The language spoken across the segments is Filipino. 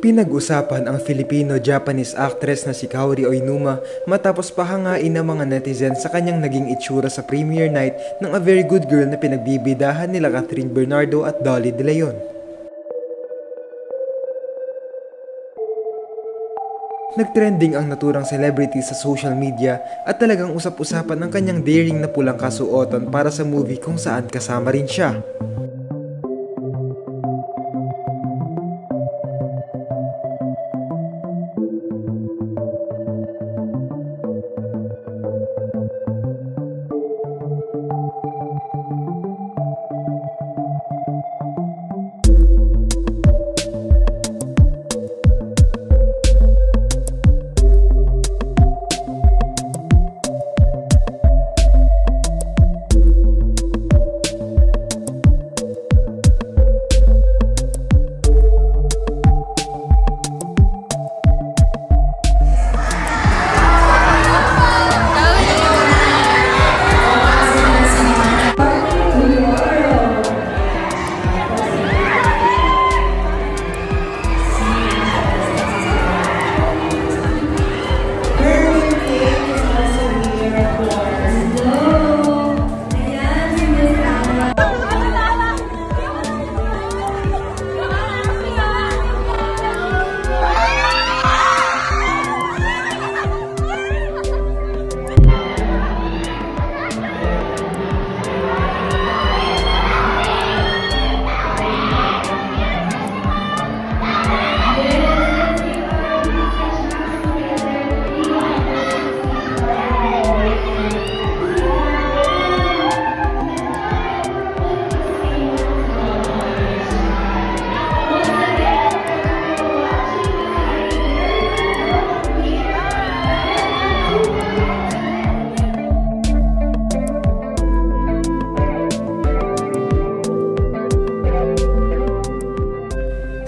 Pinag-usapan ang Filipino-Japanese actress na si Kaori Oinuma matapos pahangain ng mga netizens sa kanyang naging itsura sa premiere night ng A Very Good Girl na pinagbibidahan nila Catherine Bernardo at Dolly De Leon. Nagtrending ang naturang celebrity sa social media at talagang usap-usapan ang kanyang daring na pulang kasuotan para sa movie kung saan kasama rin siya.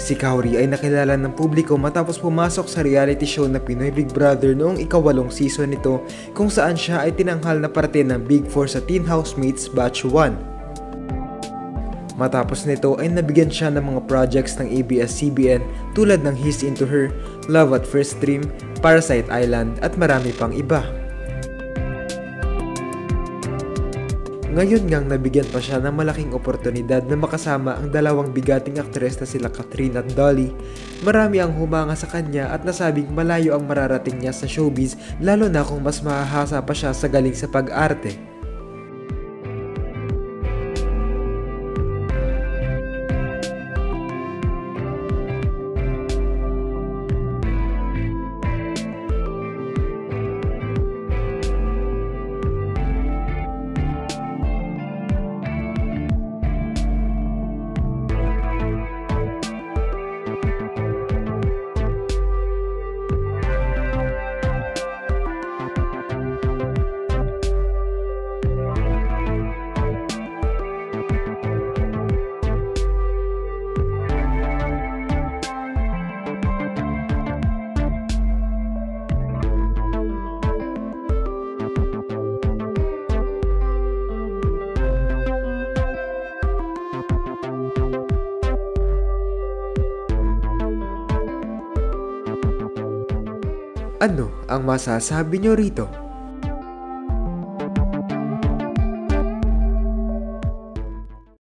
Si Kaori ay nakilala ng publiko matapos pumasok sa reality show na Pinoy Big Brother noong ika-8 season nito kung saan siya ay tinanghal na parte ng Big Four sa Teen Housemates Batch 1. Matapos nito ay nabigyan siya ng mga projects ng ABS-CBN tulad ng He's Into Her, Love at First Stream, Parasite Island at marami pang iba. Ngayon ngang nabigyan pa siya ng malaking oportunidad na makasama ang dalawang bigating aktres na sila Catherine at Dolly. Marami ang humanga sa kanya at nasabing malayo ang mararating niya sa showbiz lalo na kung mas mahahasa pa siya sa galing sa pag-arte. Ano ang masasabi nyo rito?